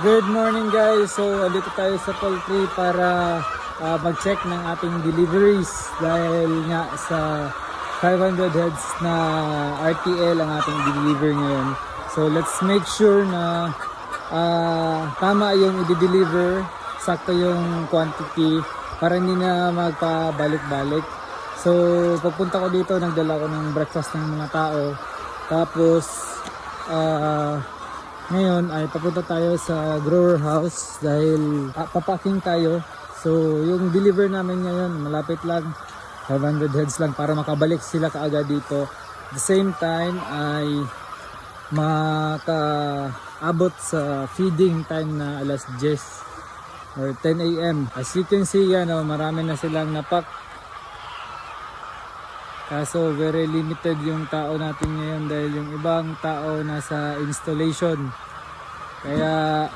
Good morning guys! So dito tayo sa poultry para mag-check ng ating deliveries dahil nga sa 500 heads na RTL ang ating deliver ngayon. So let's make sure na tama yung i-deliver, sakto yung quantity para hindi na magpabalik-balik. So pagpunta ko dito, nagdala ko ng breakfast ng mga tao. Tapos ngayon ay papunta tayo sa grower house dahil papacking tayo. So yung deliver namin ngayon malapit lang, 500 heads lang para makabalik sila kaagad dito. At the same time ay makaabot sa feeding time na alas 10 or 10 AM. As you can see yan, marami na silang napak. Kaso very limited yung tao natin ngayon dahil yung ibang tao nasa installation. Kaya